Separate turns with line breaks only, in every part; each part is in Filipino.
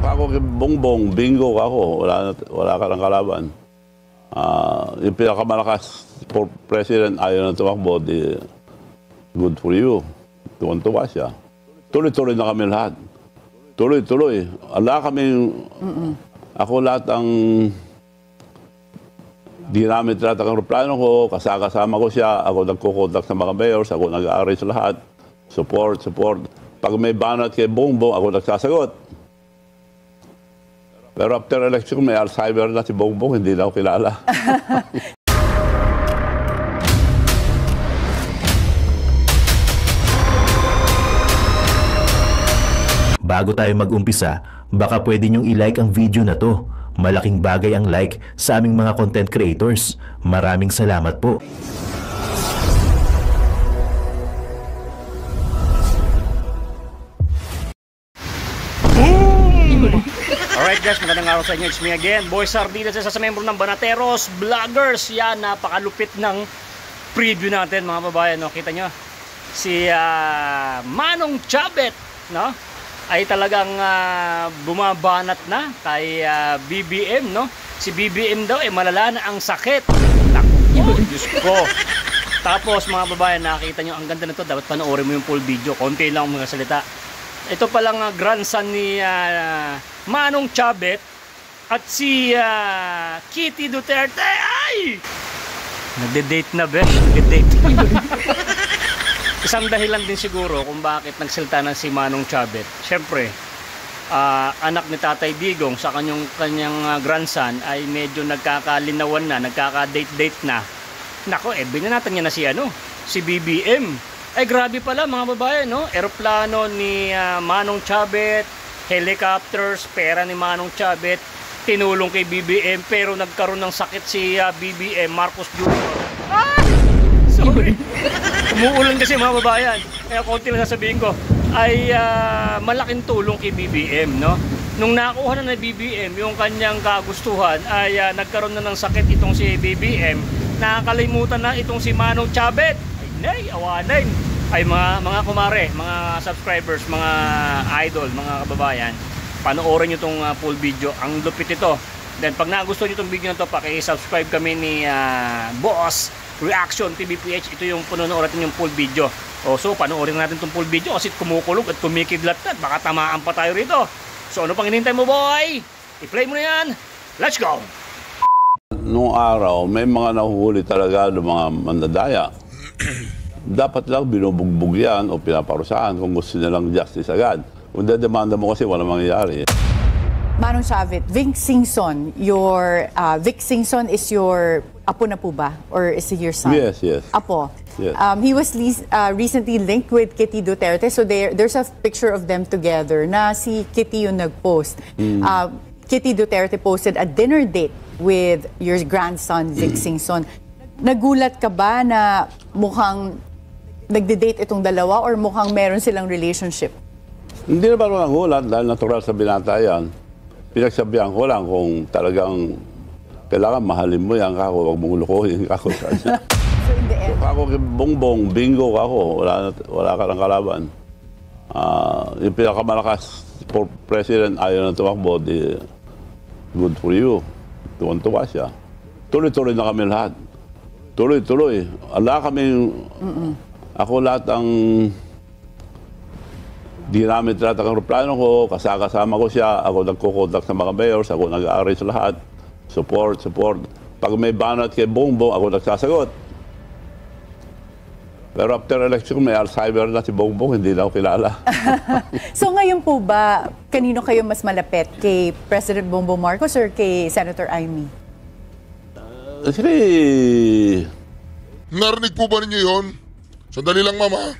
Ako kay Bongbong, bingo ako. Wala ka ng kalaban. Yung pinakamalakas for president ayaw na tumakbo, di good for you. Tuwan-tuwa siya. Tuloy-tuloy na kami lahat. Tuloy-tuloy. Ako lahat ang ginamit lahat ang aeroplano ko, kasama ko siya, ako nagkukontak sa mga mayors, ako nag-arrange lahat. Support. Pag may banat kay Bongbong, ako nagsasagot. Pero after election, may Alzheimer na si Bongbong, hindi na ako kilala.
Bago tayo mag-umpisa, baka pwede niyong i-like ang video na to. Malaking bagay ang like sa aming mga content creators. Maraming salamat po.
Alright guys, magandang araw sa inyo. It's me again, Boy Sardinas, isa sa membro ng Banateros Vloggers. Yan, napakalupit ng preview natin mga babayan, no? Kita nyo, si Manong Chabet, no? Ay talagang bumabanat na kay BBM, no? Si BBM daw ay malala na ang sakit. Naku, Diyos ko. Tapos mga babayan, nakita nyo, ang ganda na to. Dapat panoorin mo yung full video. Konti lang mga salita. Ito palang grandson ni Manong Chabet at si Kitty Duterte. Ay! Nagde-date na, be. Nagde-date. Isang dahilan din siguro kung bakit nagsalita na si Manong Chabet. Siyempre, anak ni Tatay Digong sa kanyang grandson ay medyo nagkakalinawan na, nagkaka-date-date na. Nako, binanatan niya na si BBM. Ay grabe pala mga babae, no? Eroplano ni Manong Chabet, helicopters, pera ni Manong Chabet, tinulong kay BBM, pero nagkaroon ng sakit si BBM, Marcos Jr. Ah! Sorry. Umuulan kasi mga babayan. Kaya konti lang sasabihin ko, ay malaking tulong kay BBM, no? Nung nakuha na BBM yung kanyang kagustuhan, ay nagkaroon na ng sakit itong si BBM. Nakakalimutan na itong si Manong Chabet. Ay, awanin. Ay mga kumare, mga subscribers, mga idol, mga kababayan, panoorin nyo itong full video. Ang lupit ito. Then pag nagustuhan nyo itong video na ito, paki-subscribe kami ni Boss Reaction TVPH. Ito yung pununood natin yung full video. So panoorin natin itong full video kasi kumukulog at kumikidlat na. Baka tamaan pa tayo rito. So ano pang hinihintay mo, boy? I-play mo na yan. Let's go!
Noong araw, may mga nahuhuli talaga ng mga mandadaya. Dapat lang binubugbog yan o pinaparusahan kung gusto nilang justice agad. Kung dedemanda mo kasi walang mangyayari.
Manong Chabet, Vic Singson, Vic Singson is your apo na po ba? Or is he your son?
Yes.
Apo.
Yes.
He was recently linked with Kitty Duterte, so there's a picture of them together na si Kitty yung nag-post. Kitty Duterte posted a dinner date with your grandson, Vic Singson. Nagulat ka ba na mukhang nagde-date itong dalawa or mukhang meron silang relationship?
Hindi na ba nagulat dahil natural sa binata yan. Pinagsabihan ko lang kung talagang kailangan mahalin mo yan kako, huwag mong lukuhin kako. So
in the end,
ako kay Bongbong, bingo ako. Wala ka ng kalaban. Yung pinakamalakas for president ayaw na tumakbo, di good for you. Tuwan-tuwa siya. Tuloy-tuloy na kami lahat. Tuloy-tuloy. Ako lahat ang ginamit lahat ang aeroplano ko, kasama ko siya, ako nagkukontak sa mga mayors, ako nag-arrange lahat. Support. Pag may banat kay Bongbong, ako nagsasagot. Pero after election, may Alzheimer na si Bongbong, hindi na ako kilala.
So ngayon po ba, kanino kayo mas malapit? Kay President Bongbong Marcos or kay Senator Amy?
Narinig po ba ninyo yun? Sandali lang, mama.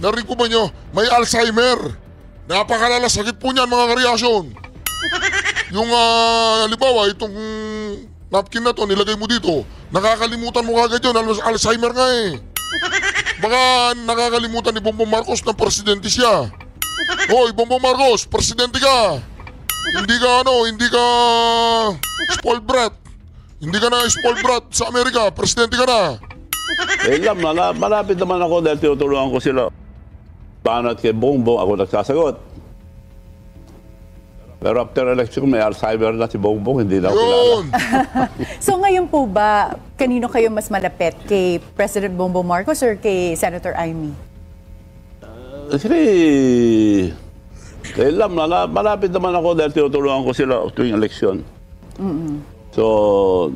Narinig po ba nyo? May Alzheimer. Napakalala sakit po niyan, mga kareasyon. Yung, halimbawa, itong napkin na to, nilagay mo dito. Nakakalimutan mo kagad yun. Alzheimer nga eh. Baka nakakalimutan ni Bongbong Marcos na presidente siya. Hoy, Bongbong Marcos, presidente ka. Hindi ka spoiled brat. Hindi ka na spoiled brat sa Amerika, presidente ka na.
Malapit naman ako dahil tinutulungan ko sila. Banat kay Bongbong, ako nagsasagot. Pero after election, may Alzheimer na si Bongbong, hindi na ako kilala.
Yun!
So ngayon po ba, kanino kayo mas malapit? Kay President Bongbong Marcos or kay Senator Amy?
Actually, kailan, malapit naman ako dahil tinutulungan ko sila tuwing eleksyon. So,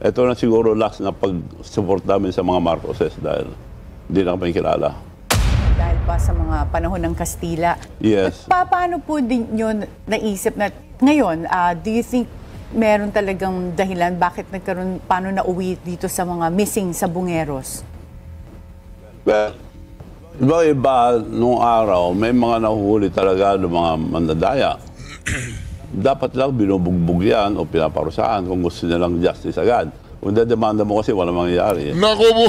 ito na siguro last na pag-support namin sa mga Marcoses dahil hindi na kami kilala.
Dahil pa sa mga panahon ng Kastila.
Yes.
Paano po din yun naisip na ngayon, do you think meron talagang dahilan bakit nagkaroon, paano nauwi dito sa mga missing sa Bungeros?
Well, iba-iba nung araw, may mga nahuhuli talaga ng mga mandadaya. Dapat lang binubugbog yan o pinaparusahan kung gusto nilang justice agad. Kung demanda mo kasi walang mangyayari.
Nako po!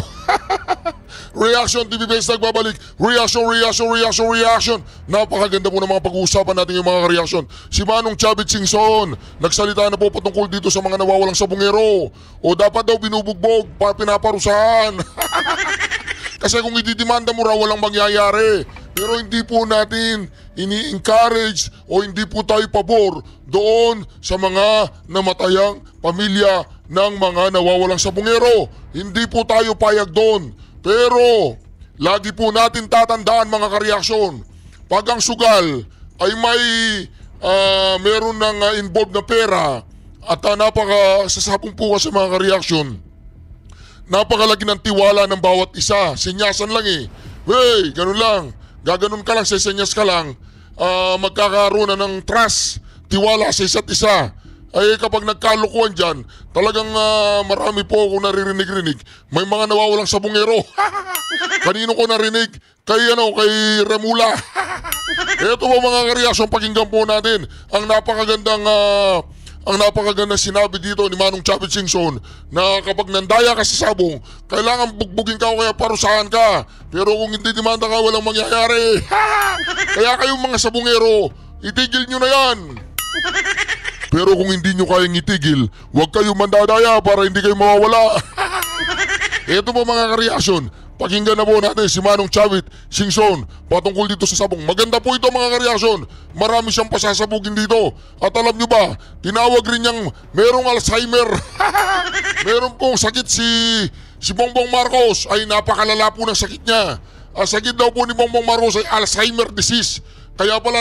Reaction TV Base nagbabalik. Reaction. Napakaganda po ng mga pag-uusapan natin yung mga reaction. Si Manong Chavit Singson, nagsalita na po patungkol dito sa mga nawawalang sa Bungero. O dapat daw binubugbog, pinaparusahan. Kasi kung ididimanda mo raw, walang mangyayari. Pero hindi po natin ini-encourage o hindi po tayo pabor doon sa mga namatayang pamilya ng mga nawawalang sa Bungero. Hindi po tayo payag doon. Pero lagi po natin tatandaan mga kareaksyon, pag ang sugal ay may meron ng involved na pera at napakasasabong po sa mga kareaksyon, napakalaki ng tiwala ng bawat isa. Sinyasan lang eh. Hey, ganun lang. Gaganon ka lang, sesenyas ka lang. Magkakaroon na ng trust, tiwala sa isa't isa. Ay kapag nagkalukuhan dyan, talagang marami po ako naririnig-rinig. May mga nawawalang sa Bungero. Kanino ko narinig? Kay Remula. Ito po mga kareaksyon, pakinggan po natin ang napakagandang sinabi dito ni Manong Chavit Singson na kapag nandaya ka sa sabong, kailangan bugbugin ka o kaya parusahan ka. Pero kung hindi demanda ka, walang mangyayari. Kaya kayong mga sabungero, itigil nyo na yan. Pero kung hindi nyo kayang itigil, huwag kayong mandadaya para hindi kayo mawawala. Ito po mga kareaksyon, pakinggan na po natin si Manong Chavit Singson patungkol dito sa sabong. Maganda po ito mga kareaksyon. Marami siyang pasasabugin dito. At alam nyo ba, tinawag rin niyang merong Alzheimer. Meron pong sakit si Bongbong Marcos. Ay napakalala po ng sakit niya. Ang sakit daw po ni Bongbong Marcos ay Alzheimer disease. Kaya pala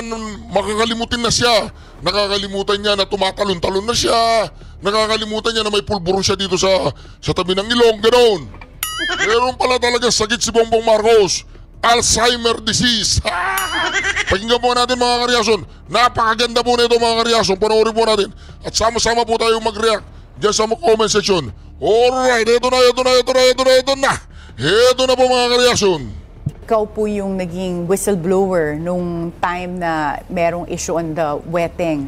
makakalimutin na siya. Nakakalimutan niya na tumatalon-talon na siya. Nakakalimutan niya na may pulburo siya dito sa tabi ng ilong. Ganon. Meron pala talaga sakit si Bongbong Marcos. Alzheimer disease. Pakinggan po natin mga kareaksyon. Napakaganda po nito mga kareaksyon. Panoorin po natin. At sama-sama po tayo mag-react dyan sa comment section. Alright, ito na. Ito na po mga kareaksyon.
Ikaw po yung naging whistleblower nung time na merong issue on the wedding.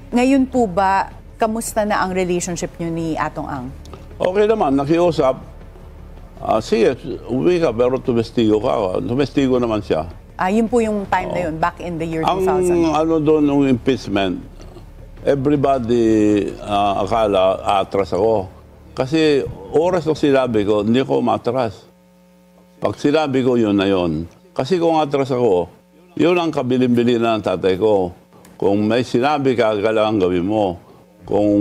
Ngayon po ba, kamusta na ang relationship nyo ni Atong Ang?
Okay naman, nakiusap. Sige, uwi ka, pero tumestigo ka. Tumestigo naman siya.
Yun po yung time na yun, back in the year 2000.
Ang doon ng impeachment, everybody akala atras ako. Kasi oras ng sinabi ko, hindi ko matras. Pag sinabi ko, yun na yun. Kasi kung atras ako, yun ang kabilin-bilin ng tatay ko. Kung may sinabi ka, kailangan gawin mo. Kung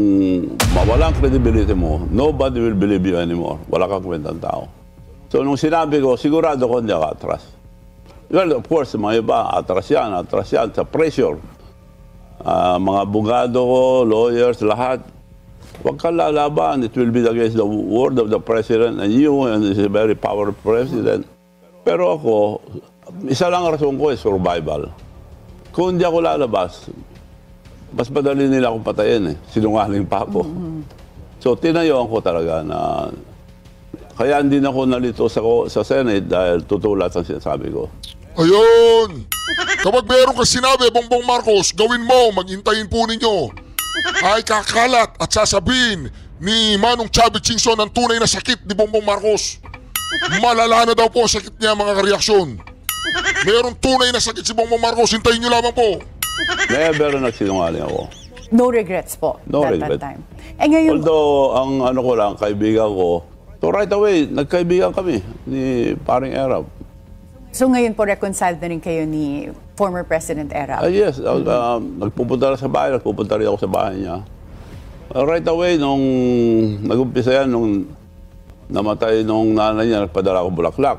mawalang credibility mo, nobody will believe you anymore. Wala kang kwentang tao. So nung sinabi ko, sigurado ko hindi ako atras. Well, of course, mga iba, atras yan, sa pressure. Mga abogado ko, lawyers, lahat. Huwag kang lalaban. It will be against the word of the president and you, and he's a very powerful president. Pero ako, isa lang ang rason ko is survival. Kung hindi ako lalabas, mas madali nila akong patayin eh. Sinungaling pa ako. So, tinayuan ko talaga na kaya hindi na ako nalito sa Senate dahil tutulad ang sinasabi ko.
Ayun! Kapag meron ka sinabi, Bongbong Marcos, gawin mo, maghintayin po ninyo. Ay kakalat at sasabihin ni Manong Chavit Singson ang tunay na sakit ni Bongbong Marcos. Malala na daw po ang sakit niya mga kareaksyon. Meron tunay na sakit si Bongbong Marcos, hintayin nyo lamang po.
Never nagsinungaling ako.
No regrets po that time. Ngayon,
Although, ang ko lang, kaibigan ko, so right away, nagkaibigan kami ni paring Arab.
So ngayon po reconciled na rin kayo ni former President Erap?
Yes, nagpupunta na sa bahay, nagpupunta rin ako sa bahay niya. Right away, nung nag-umpisa yan, nung namatay nung nanay niya, nagpadala ako Bulaklak.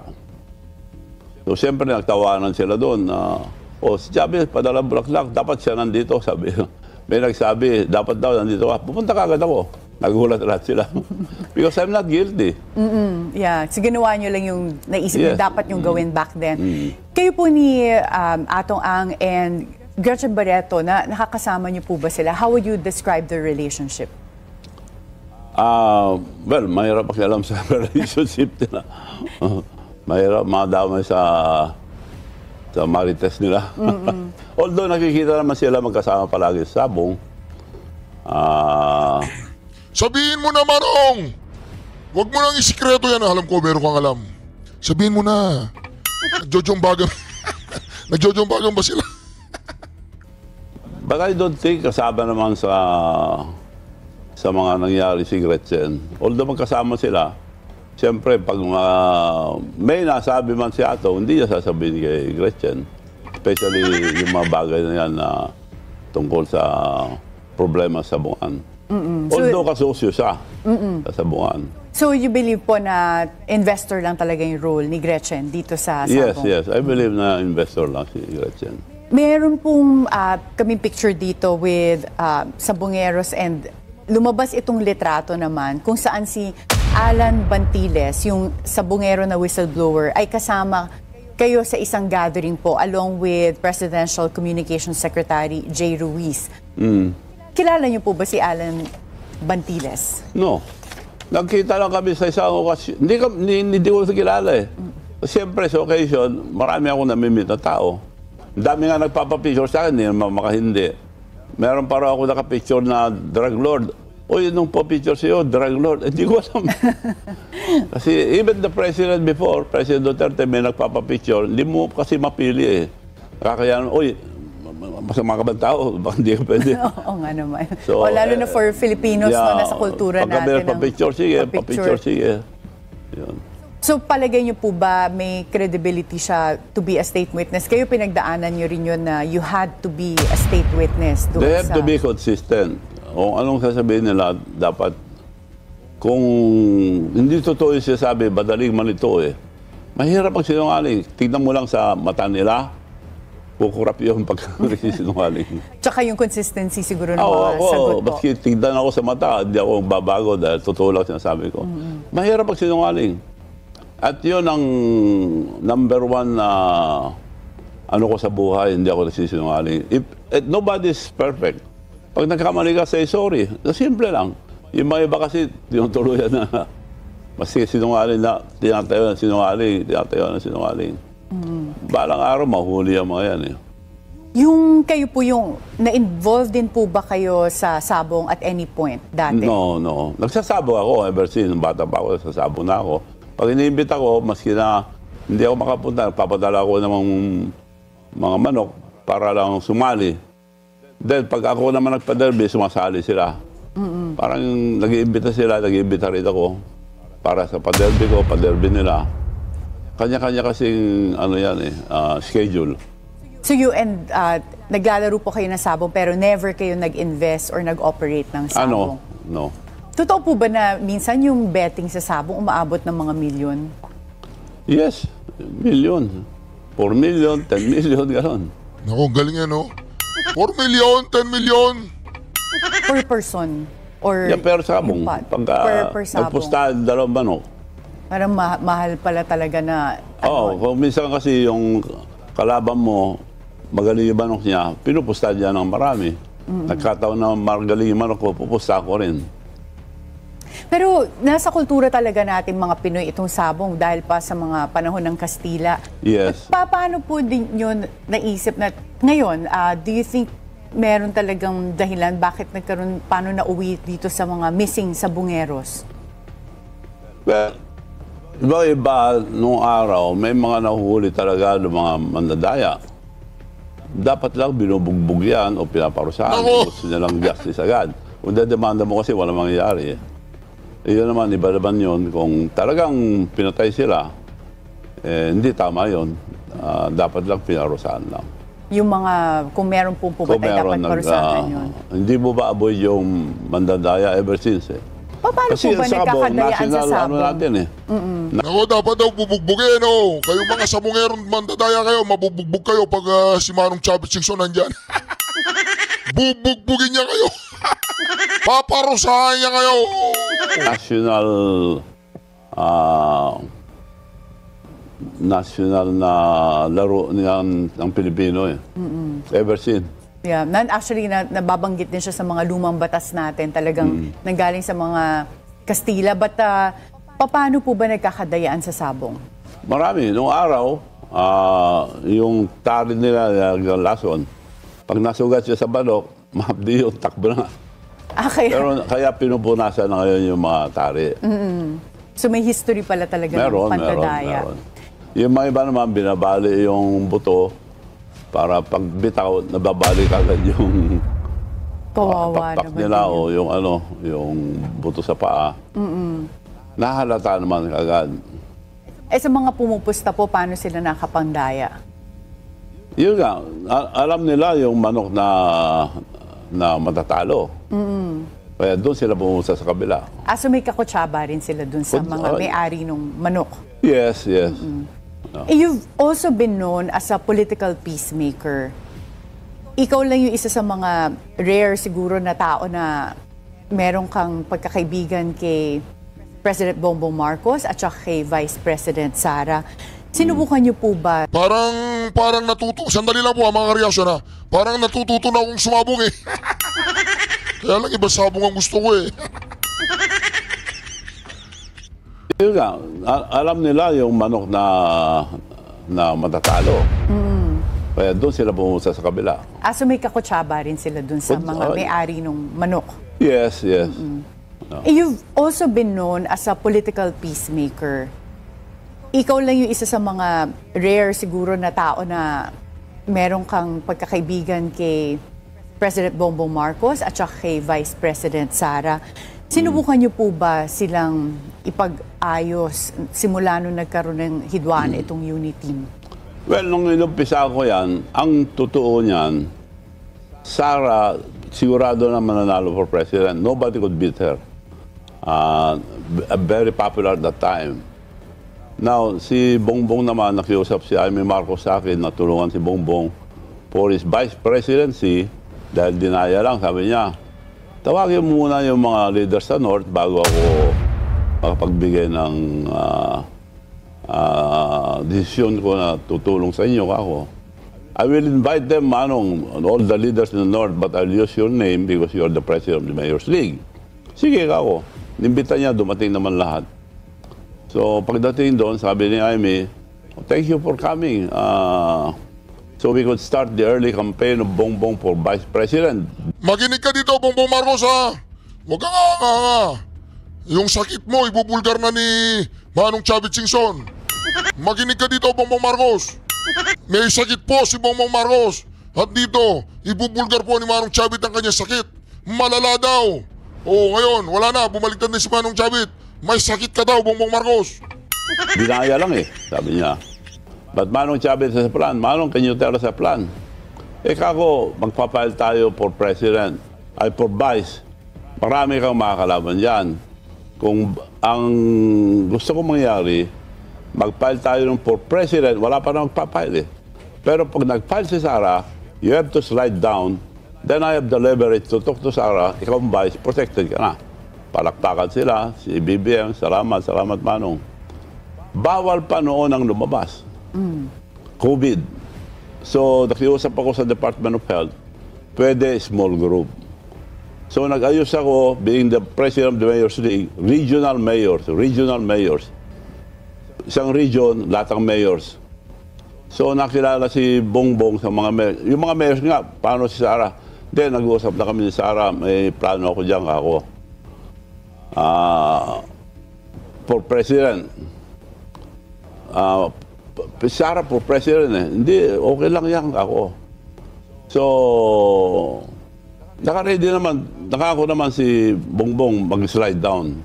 So, siyempre, nagtawanan sila doon na, si Chavez, padala Bulaklak, dapat siya nandito, sabi. May nagsabi, dapat daw nandito ka. Pupunta ka agad ako. Nagulat lahat sila. Because I'm not guilty.
Yeah, so ginawa nyo lang yung naisip
Yes.
nyo dapat yung gawin back then. Kayo po ni Atong Ang and Gretchen Barreto, nakakasama nyo po ba sila? How would you describe their relationship?
Well, mahirap pakialam sa relationship nila. Mahirap madamay sa marites nila. Although nakikita naman sila magkasama palagi sa sabong.
Sabihin mo na, Manong! Huwag mo nang isikreto yan. Alam ko, meron kang alam. Sabihin mo na. Nagjojombagan. Nagjojombagan ba sila?
But I don't think kasama naman sa mga nangyari si Gretchen. Although magkasama sila, siyempre pag may nasabi man si Ato, hindi niya sasabihin kay Gretchen. Especially yung mga bagay na yan na tungkol sa problema sa sabungan. Although kasosyo siya sa sabungan.
So you believe po na investor lang talaga yung role ni Gretchen dito sa sabong?
Yes. I believe na investor lang si Gretchen.
Meron pong kaming picture dito with sabongeros and lumabas itong litrato naman kung saan si Alan Bantiles, yung sabongero na whistleblower, ay kasama kayo sa isang gathering po along with Presidential Communications Secretary Jay Ruiz. Kilala niyo po ba si Alan Bantiles?
No. Nagkita lang kami sa isang okasyon. Hindi ko kilala eh. Siyempre sa occasion, marami akong namimit na tao. Ang dami nga nagpapapicture sa akin, hindi naman makahindi. Meron pa rin ako nakapicture na drug lord. Uy, nung pa-picture sa'yo, drug lord. Hindi ko alam. Kasi even the president before, President Duterte, may nagpapapicture. Hindi mo kasi mapili eh. Kaya, masama ka ba tao? Baka hindi ka pwede.
Oo nga naman.
So,
lalo na for Filipinos, no, nasa kultura
pagka
natin.
Pa-picture, sige. Yun.
So palagay niyo po ba may credibility siya to be a state witness? Kayo pinagdaanan niyo rin yun na you had to be a state witness.
They have to be consistent. O anong sasabihin nila, dapat kung hindi totoo yung sinasabi, madaling manito eh. Mahirap ang sinungaling. Tignan mo lang sa mata nila, kukurap yung pagkasinungaling.
Tsaka yung consistency siguro ng mga sagot po.
Baski tignan ako sa mata, hindi ako babago dahil totoo lang sinasabi ko. Mahirap ang sinungaling. At yun ang number one na ano ko sa buhay, hindi ako nagsisinungaling. Nobody's perfect. Pag nagkamali ka, say sorry. Simple lang. Yung mga iba kasi, tinutuluyan na maski sinungaling na, tinatayo ng sinungaling. Balang araw, mahuli ang mga yan eh.
Yung kayo po yung, na-involved din po ba kayo sa sabong at any point dati?
No. Nagsasabong ako ever since. Nung bata pa ako, nagsasabong na ako. Pag iniimbit ako, maski na hindi ako makapunta, papadala ako ng mga manok para lang sumali. Then, pag ako naman nagpa-derby, sumasali sila. Parang nag-iimbita sila, nag-iimbita rin ako. Para sa pa-derby ko, pa-derby nila. Kanya-kanya kasing schedule.
So you naglalaro po kayo ng sabong pero never kayo nag-invest or nag-operate ng sabong?
No.
Totoo po ba na minsan yung betting sa sabong umaabot ng mga milyon?
Yes, milyon. 4 million, 10 million, gano'n.
Naku, galing yan, no? 4 million, 10 million.
Per person? Or
Yeah, per sabong.
per
Pagka
sabong?
nagpustahan, 2 manok.
Parang mahal pala talaga na...
Kung minsan kasi yung kalaban mo, magaling yung manok niya, pinupustahan niya ng marami. Nagkataon na magaling yung manok ko, pupustahan ko rin.
Pero nasa kultura talaga natin mga Pinoy itong sabong dahil pa sa mga panahon ng Kastila.
Yes.
Paano po din yun naisip na ngayon, do you think meron talagang dahilan bakit nagkaroon, paano nauwi dito sa mga missing sabongeros?
Well, iba-iba nung araw, may mga nahuhuli talaga ng mga mandadaya. Dapat lang binubugbog yan o pinaparusahan. Gusto niya lang justice agad. Kung dedemanda mo kasi walang mangyayari eh. Iyon naman, iba naman yun. Kung talagang pinatay sila, hindi tama yun. Dapat lang pinarusahan lang.
yung mga, kung meron po ba
Kung
tayo dapat
meron
parusahan yun?
hindi mo ba avoid yung mandadaya ever since eh?
Paano po ba nagkakadayaan sa
national ano
sabong?
natin eh.
Ako, dapat daw bubugbugin, oh. Kayo mga sabongerong mandadaya kayo, mabubugbog kayo pag si Manong Chavez Singson nandyan. Bubugbugin niya kayo. Paparusahan niya kayo.
National na laro ng Pilipino eh. Ever since.
Yeah, actually nababanggit din siya sa mga lumang batas natin, talagang nanggaling sa mga Kastila. But paano po ba nagkakadayaan sa sabong?
Marami. Noong araw, yung tari nila ng lason, pag nasugat siya sa balok, mahapdi yung takbo na. Kaya pinupunasan na ngayon yung mga tari.
So may history pala talaga ng pandadaya.
Meron. Yung mga iba naman, binabali yung buto para pag bitaw, nababali kagad yung
kawawa
pakpak
naman
nila o yung yung buto sa paa. Nahalata naman kagad.
Sa mga pumupusta po, paano sila nakapandaya?
Yun nga, alam nila yung manok na matatalo. Kaya doon sila pumusta sa kabila.
So may kakutsaba rin sila doon sa mga may-ari ng manok?
Yes.
You've also been known as a political peacemaker. Ikaw lang yung isa sa mga rare siguro na tao na meron kang pagkakaibigan kay President Bongbong Marcos at saka kay Vice President Sara. Sinubukan niyo po ba?
Parang natuto. Sandali lang po mga reaksyon ha. Parang natututo na akong sumabong eh. Kaya lang iba sabong ang gusto ko eh.
Yun nga, alam nila yung manok na matatalo. Kaya doon sila pumunta sa kabila.
So may kakutsaba rin sila doon sa mga may-ari ng manok?
Yes.
You've also been known as a political peacemaker. Ikaw lang yung isa sa mga rare siguro na tao na meron kang pagkakaibigan kay President Bongbong Marcos at saka kay Vice President Sara. Sinubukan niyo po ba silang ipag-ayos simula nung nagkaroon ng hidwaan itong unity team?
Well, nung inumpisa ko yan, ang totoo niyan, Sara, sigurado na mananalo for president. Nobody could beat her. Very popular at that time. Now, si Bongbong naman, nakiusap si Amy Marcos sa akin, natulungan si Bongbong for his vice presidency dahil dinaya lang, sabi niya, tawagin muna yung mga leaders sa North bago ako makapagbigay ng desisyon ko na tutulong sa inyo ako. I will invite them, Manong, all the leaders in the North, but I'll use your name because you're the president of the Mayor's League. Sige ako. Nimbita niya, dumating naman lahat. So pagdating doon, sabi ni Amy, thank you for coming. So we could start the early campaign of Bongbong for Vice President.
Makinig ka dito, Bongbong Marcos ha. Huwag ka nga. Yung sakit mo, ibubulgar na ni Manong Chavez Singson. Makinig ka dito, Bongbong Marcos. May sakit po si Bongbong Marcos. At dito, ibubulgar po ni Manong Chavez ang kanyang sakit. Malala daw. Ngayon, wala na. Bumaliktad na si Manong Chavez. May sakit ka daw, Bongbong Marcos.
Dinaya lang sabi niya. But Manong Chavez has a plan. Manong, can you tell us a plan? Kako, magpapile tayo for president. Ay, for vice. Marami kang makakalaban dyan. Kung ang gusto kong mangyari, mag-file tayo ng for president, wala pa na magpapile eh. Pero pag nag-file si Sara, you have to slide down, then I have the leverage to talk to Sara, ikaw ang vice, protected ka na. Palakpakan sila, si BBM, salamat Manong. Bawal pa noon ang lumabas. COVID. So, nakiusap ako sa Department of Health, pwede small group. So, nag-ayos ako, being the president of the Mayor's League, regional mayors. Isang region, lahat ng mayors. So, nakilala si Bongbong sa mga mayors. Yung mga mayors nga, paano si Sara? Then, nag-uusap na kami ni Sara, may plano ako dyan ako. For president. Sara for president eh. Hindi, okay lang yan ako. So, naka-ready naman, nakako naman si Bongbong mag-slide down.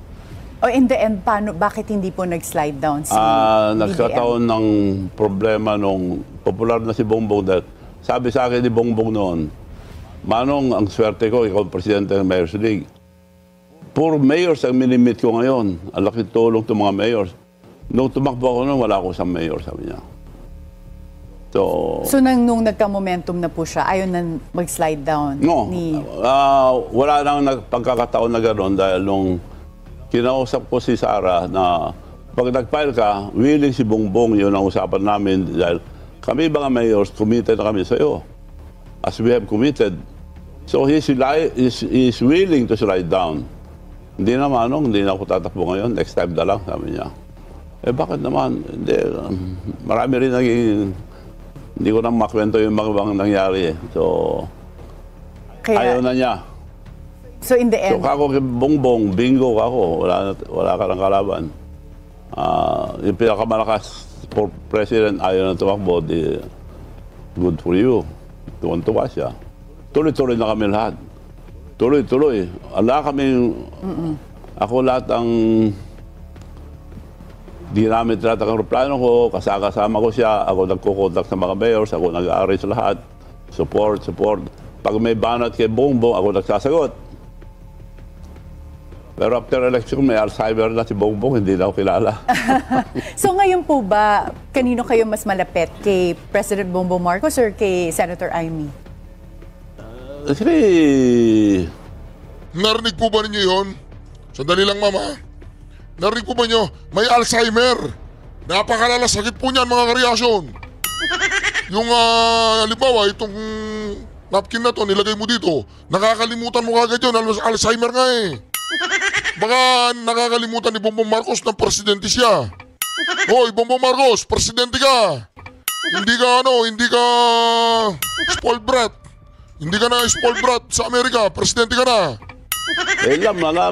In the end, bakit hindi po nag-slide down si BBM?
Nagkataon ng problema nung popular na si Bongbong dahil sabi sa akin ni Bongbong noon, Manong, ang swerte ko, ikaw ang presidente ng Mayor's League. Puro mayors ang minimit ko ngayon. Ang laking tulong ng mga mayors. Nung tumakbo ako noon, wala akong isang mayor, sabi niya.
So nung nagka-momentum na po siya, ayaw na mag-slide down?
No, wala nang pagkakataon na gano'n dahil nung kinausap ko si Sara na pag nag-file ka, willing si Bongbong, yun ang usapan namin dahil kami mga mayors, committed na kami sa iyo. As we have committed. So he's willing to slide down. Hindi naman, hindi na ako tatakbo ngayon, next time na lang, sabi niya. Eh bakit naman? Hindi, marami rin naging... Hindi ko na makwento yung mga nangyari. So, ayaw na niya.
So, in the end...
So, kako kay Bongbong, bingo ako. Wala ka ng kalaban. Yung pinakamalakas for president, ayaw na tumakbo, di good for you. Tuwan-tuwa siya. Tuloy-tuloy na kami lahat. Tuloy-tuloy. Ako lahat ang... Di namin tinatak ang aeroplano ko, kasama ko siya, ako nagkukontak sa mga mayors, ako nag-arrange lahat, support. Pag may banat kay Bongbong, ako nagsasagot. Pero after election, may Alzheimer na si Bongbong, hindi na ako kilala.
So ngayon po ba, kanino kayo mas malapit? Kay President Bongbong Marcos or kay Senator Amy?
Narinig po ba ninyo yun? Sandali lang, Mama. Narinig po ba nyo? May Alzheimer. Napakalala, sakit po niyan mga kareasyon. Yung halimbawa, itong napkin na to, nilagay mo dito, nakakalimutan mo kagad yun, Alzheimer nga eh. Baka nakakalimutan ni Bongbong Marcos na presidente siya. Hoy, Bongbong Marcos, presidente ka. Hindi ka spoiled brat. Hindi ka na spoiled brat sa Amerika, presidente ka na.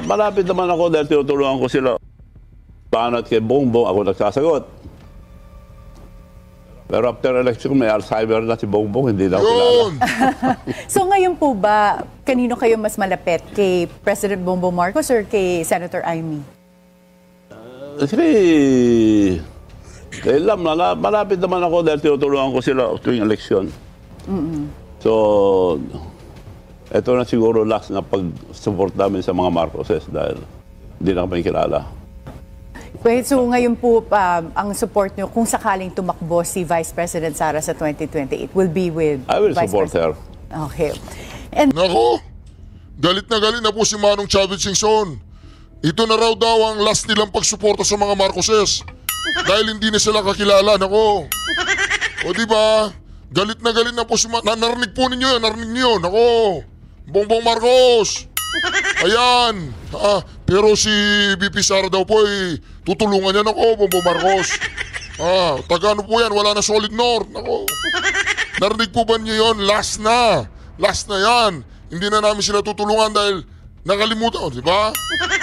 Malapit naman ako dahil tinutulungan ko sila. Banat kay Bongbong, ako nagsasagot. Pero after election, may Alzheimer na si Bongbong, hindi na ako kilala.
So ngayon po ba, kanino kayo mas malapit? Kay President Bongbong Marcos or kay Senator Amy?
Malapit naman ako dahil tinutulungan ko sila tuwing election. So, ito na siguro last na pag-support namin sa mga Marcoses dahil hindi na kami kilala.
Okay, so ngayon po, ang support nyo, kung sakaling tumakbo si Vice President Sara sa 2028, will be with
I will
Vice
support her.
Okay. And
Nako, galit na po si Manong Chavez Singson. Ito na raw daw ang last nilang pagsuporta sa mga Marcoses. Dahil hindi na sila kakilala, nako. O diba, galit na po si narinig po ninyo yan, narinig niyo, nako. Bongbong Marcos. Ayan. Pero si VP Sara daw po tutulungan niya, nako, Bongbong Marcos. Taga po yan, wala na solid north, nako. Narinig po ba niyo yun? Last na yan. Hindi na namin sila tutulungan dahil nakalimutan, di ba?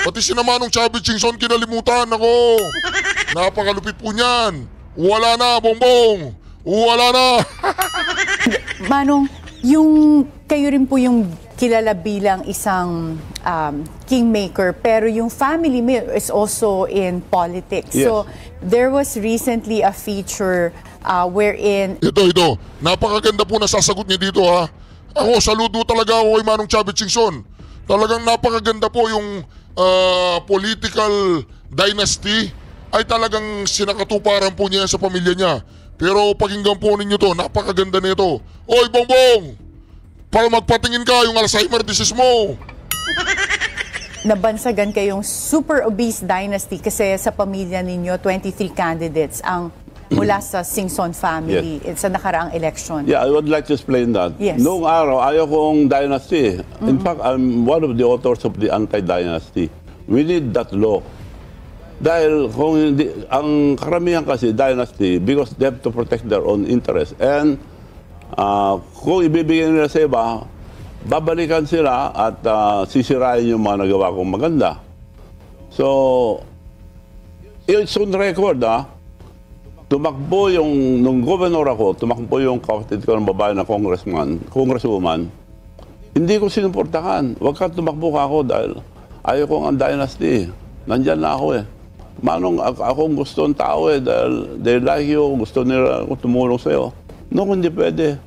Pati si Manong Chavez Singson kinalimutan, nako. Napakalupit po niyan. Wala na, Bongbong. Wala na.
Manong, kayo rin po yung kilala bilang isang kingmaker, pero yung family mo is also in politics.
Yes.
So, there was recently a feature wherein...
Ito. Napakaganda po na sasagot niya dito, ha. Ako, saludo talaga ako kay Manong Chavez Singson. Talagang napakaganda po yung political dynasty ay talagang sinakatuparan po niya sa pamilya niya. Pero pakinggan po ninyo to, napakaganda nito. Oy, Bongbong! Para magpatingin ka, yung Alzheimer disease mo.
Nabansagan kayong super obese dynasty kasi sa pamilya ninyo, 23 candidates ang mula sa Singson family sa nakaraang election.
Yeah, I would like to explain that.
Yes.
Noong araw, ayaw kong dynasty. In fact, I'm one of the authors of the anti-dynasty. We need that law. Dahil kung hindi, ang karamihan kasi dynasty, because they have to protect their own interest. And kung ibibigay nila sa iba, babalikan sila at sisirain yung mga nagawa kong maganda. So, it's on record, tumakbo yung, nung governor ako, tumakbo yung kapatid ko ng babae na congresswoman, hindi ko sinuportahan. Huwag ka tumakbo ka ako dahil ayaw kong ang dynasty. Nandyan na ako Manong, akong gusto ng tao dahil they like you, gusto nila tumulong sa'yo. No, hindi pwede.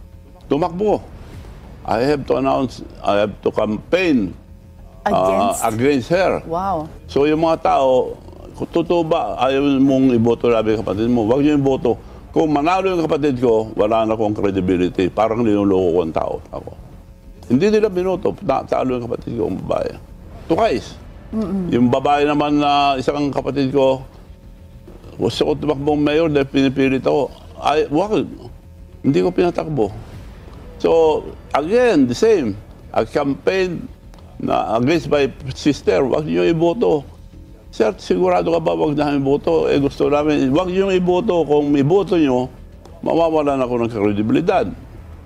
tumakbo. I have to announce, I have to campaign against her.
Wow.
So yung mga tao, kung totoo ba, ayaw mong iboto labi kapatid mo, wag niyo iboto. Kung manalo yung kapatid ko, wala na akong credibility. Parang niloloko ko ang tao ako. Hindi nila binoto, talo yung kapatid ko, ang babae. Tukais. Yung babae naman na isang kapatid ko, gusto ko tumakbong mayor dahil pinipilit ako. Wag, hindi ko pinatakbo. So, again, the same. A campaign na against my sister, wag niyo iboto. Sir, sigurado ka ba wag namin iboto? Gusto namin, wag niyo iboto. Kung iboto niyo, mawawalan ako ng kredibilidad.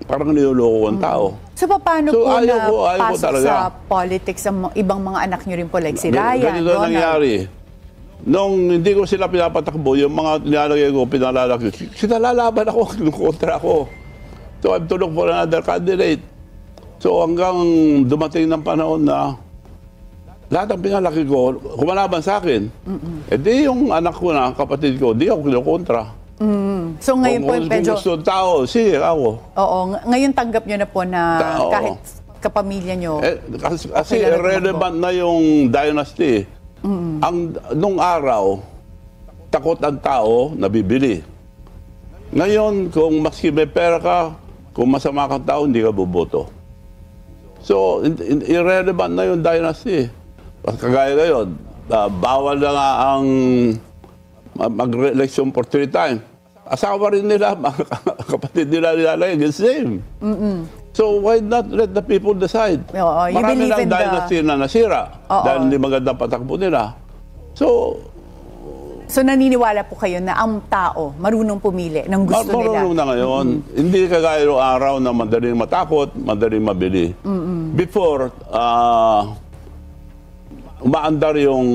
Parang niloloko ang tao.
So, paano
So,
po
ayaw ko
pasok
talaga.
sa politics ang ibang mga anak niyo rin po, like si Ryan,
Ganito
Ronald?
nangyari. Nung hindi ko sila pinapatakbo, yung mga nilalagay ko, pinalalaki, sinalalaban ako, kontra ako. So I'm to look for another candidate. So hanggang dumating ng panahon na lahat ng pinalaki ko, kumalaban sa akin. Eh di yung anak ko na, kapatid ko, di ako kinukontra.
So ngayon po,
Kung
medyo,
gusto ng tao, sige ako.
oo, ngayon tanggap nyo na po na
Oo.
kahit kapamilya nyo,
Kasi
Okay na
irrelevant na yung dynasty. Nung araw, takot ang tao, nabibili. Ngayon, kung maski may pera ka, kung masama kang tao, hindi ka boboto. So, irrelevant na yung dynasty. Kagaya ngayon, bawal na nga ang mag-re-election for 3 times. Asawa rin nila, mga kapatid nila nilalagay, the same. So, why not let the people decide?
Oo, you
Marami
believe
lang
in the-
dynasty na nasira
Oo.
dahil hindi magandang patakbo nila. So,
so naniniwala po kayo na ang tao marunong pumili ng gusto nila?
marunong na ngayon. Hindi kagaya ng araw na madaling matakot, madaling mabili. Before, umaandar yung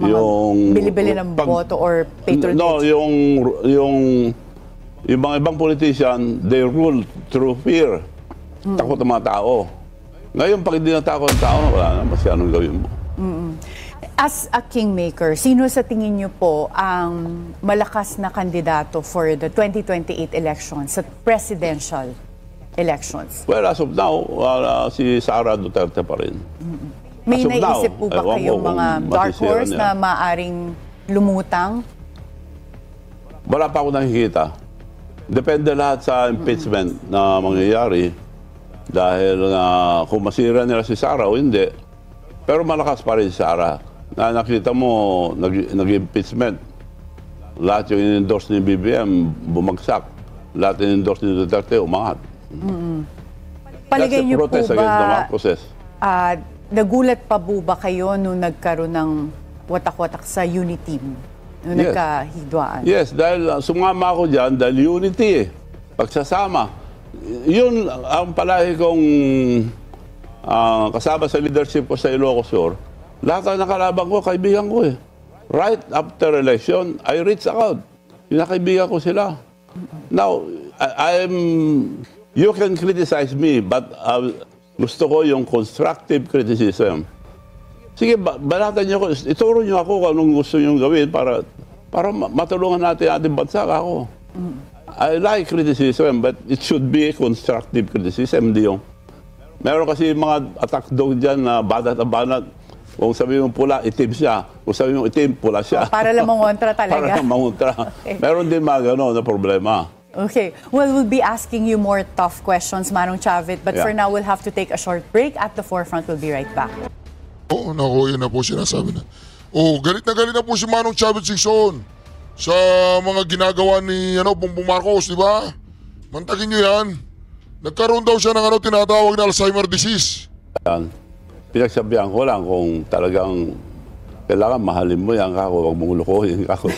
Bili-bili ng boto or patronage?
No, yung mga ibang politician, they rule through fear. Takot ang mga tao. Ngayon, pag hindi natakot ang tao, wala na masyadong gawin mo.
As a kingmaker, sino sa tingin niyo po ang malakas na kandidato for the 2028 elections, sa presidential elections?
Well, as of now, si Sara Duterte pa rin.
May
As of
naisip
now,
po ba
ewan ko
kayong
kung
mga dark
masisira
horse
niya.
na maaring lumutang?
Wala pa ako nakikita. Depende lahat sa impeachment na mangyayari. Dahil kung masira nila si Sara o hindi. Pero malakas pa rin si Sara. Na nakita mo, nag-impeachment. Lahat yung in-endorse ni BBM, bumagsak. Lahat in-endorse ni Duterte, umangat.
Palagay
That's a
niyo po
protest against the
ba,
Marcoses.
nagulat pa po ba kayo nung nagkaroon ng watak-watak sa unity team? Nung
Yes.
nagkahidwaan?
Yes, dahil sumama ako dyan dahil unity pagsasama. Yun ang palagi kong kasama sa leadership ko sa Ilocos Sur. Lahat ng nakalaban ko, kaibigan ko eh. Right after election, I reach out. Pinakaibigan ko sila. Now, you can criticize me, but gusto ko yung constructive criticism. Sige, banatan niyo ako, ituro niyo ako kung anong gusto niyo gawin para matulungan natin ating bansa ako. I like criticism, but it should be constructive criticism, hindi yung... Meron kasi mga attack dog dyan na banat. Kung sabihin mo pula, itim siya. Kung sabihin mo itim, pula siya.
Para lang mangontra talaga.
Para lang mangontra.
Okay.
Meron din mga gano'n na problema.
Okay. Well, we'll be asking you more tough questions, Manong Chavit. But
Yeah.
for now, we'll have to take a short break. At the forefront, we'll be right back.
Oo, naku, yun na po sinasabi na. Oh, galit na po si Manong Chavit Singson sa mga ginagawa ni Bongbong Marcos, di ba? Mantagin nyo yan. Nagkaroon daw siya ng tinatawag na Alzheimer disease.
Yan. Pinagsabihan ko lang kung talagang kailangan mahalin mo yan kako, huwag mong lukuhin kako.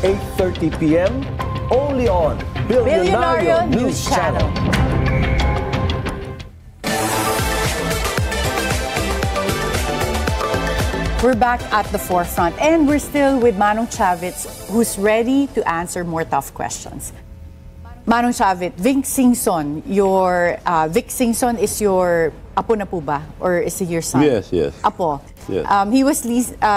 8:30 p.m. only on
Billionario News Channel. We're back at the forefront, and we're still with Manong Chavit, who's ready to answer more tough questions. Manong Chavit, Vic Singson, Vic Singson is your apo na po ba? Or is he your son?
Yes, yes.
Apo.
Yes.
He was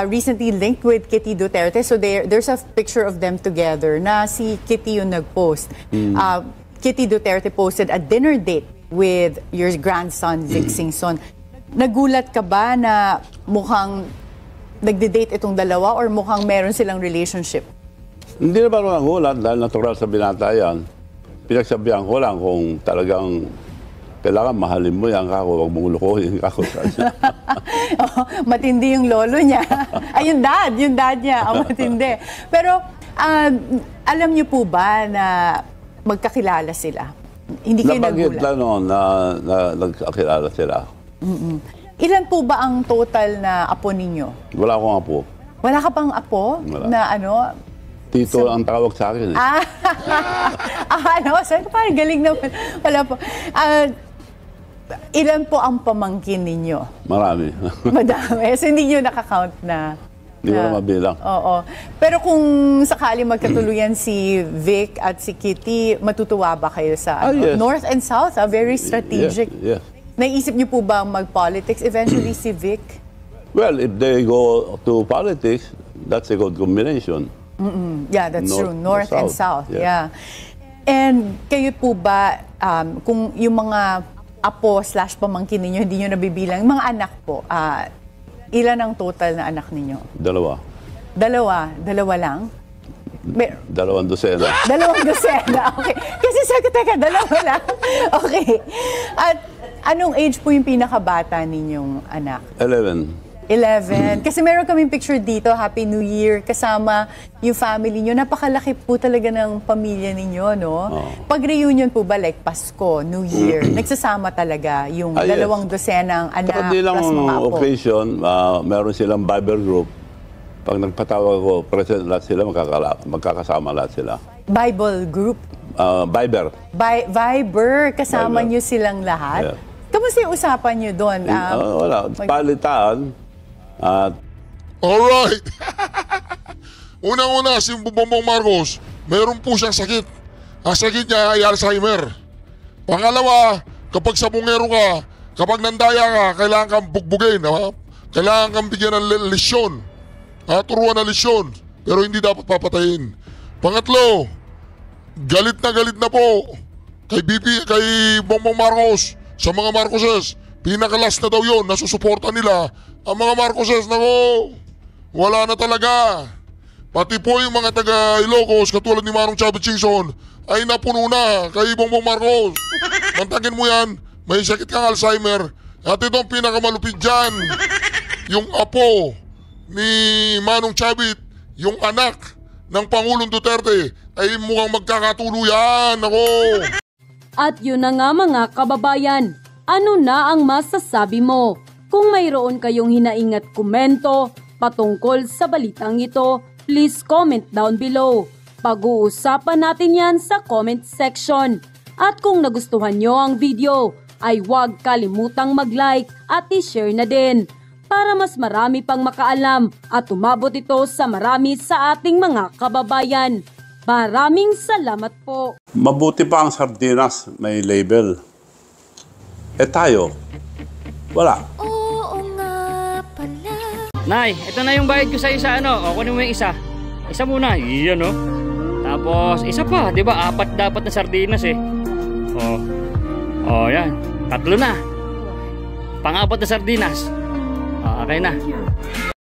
recently linked with Kitty Duterte. So there's a picture of them together na si Kitty yung nag-post. Kitty Duterte posted a dinner date with your grandson, Vic Singson. Nagulat ka ba na mukhang nagde-date itong dalawa or mukhang meron silang relationship?
Hindi na ba nagulat dahil natural sa binata yan. Pinagsabihan ko lang kung talagang kailangan mahalin mo yan kako, huwag mong lukuhin kako.
Oh, matindi yung lolo niya. Ay, yung dad niya, ang matindi. Pero alam niyo po ba na magkakilala sila? Hindi kayo
nabanggit
nagulat?
lang noon na nagkakilala sila.
Ilan po ba ang total na apo ninyo?
Wala akong apo.
Wala ka pang apo?
Wala.
Na ano?
Tito ang tawag sa akin eh.
Saan parang galing naman. Wala po. Ilan po ang pamangkin ninyo?
Marami.
Madami. So hindi nyo nakakount na?
Hindi ko na mabilang.
Oo. Pero kung sakali magkatuluyan si Vic at si Kitty, matutuwa ba kayo sa
Yes.
North and South? Very strategic.
Yes.
Naisip niyo po ba mag-politics eventually si Vic?
Well, if they go to politics, that's a good combination.
Yeah, that's true. North and South. Yeah. And kayo po ba, kung yung mga apo/pamangkin ninyo, hindi nyo nabibilang, yung mga anak po, ilan ang total na anak ninyo?
Dalawa.
Dalawa lang?
2 dosena.
2 dosena, okay. Kasi teka, 2 lang. Okay. At anong age po yung pinakabata ninyong anak?
11.
Kasi meron kaming picture dito, Happy New Year, kasama yung family nyo. Napakalaki po talaga ng pamilya ninyo, no?
Oh.
Pag reunion po ba, like Pasko, New Year, nagsasama talaga yung 2 dosenang anak
Saka di lang
plus mga apo.
occasion, meron silang Viber group. Pag nagpatawag ko, present lahat sila, magkakasama lahat sila.
Bible group?
Viber.
Viber, kasama
Viber.
nyo silang lahat?
Yeah.
Kamusta yung usapan nyo doon?
Wala, palitaan.
Alright. Unang-una, si Bongbong Marcos, meron po siyang sakit. Ang sakit niya ay Alzheimer. Pangalawa, kapag sabungero ka, kapag nandaya ka, kailangan kang bugbugin. Kailangan kang bigyan ng lesyon. Turuan ng lesyon. Pero hindi dapat papatayin. Pangatlo, galit na po kay Bongbong Marcos sa mga Marcoses. Pinakalas na daw yun, nasusuporta nila. Ang mga Marcoses, nako, wala na talaga. Pati po yung mga taga-Ilocos, katulad ni Manong Chavit Singson, ay napuno na kay Bongbong Marcos. Mantagin mo yan, may sakit kang Alzheimer. At itong pinakamalupit dyan, yung apo ni Manong Chavit, yung anak ng Pangulong Duterte, ay mukhang magkakatuluyan. Nako.
At yun na nga mga kababayan, ano na ang masasabi mo? Kung mayroon kayong hinaing at komento patungkol sa balitang ito, please comment down below. Pag-uusapan natin yan sa comment section. At kung nagustuhan nyo ang video, ay huwag kalimutang mag-like at i-share na din para mas marami pang makaalam at umabot ito sa marami sa ating mga kababayan. Maraming salamat po.
Mabuti pa ang sardinas, may label. Tayo, wala.
Nay, ito na yung bayad ko sa isa, ano? O, kunin mo yung isa. Isa muna, iyan, no? Tapos, isa pa, di ba? 4 dapat na sardinas, eh. Yan. 3 na. Pang-4 na sardinas. Okay na.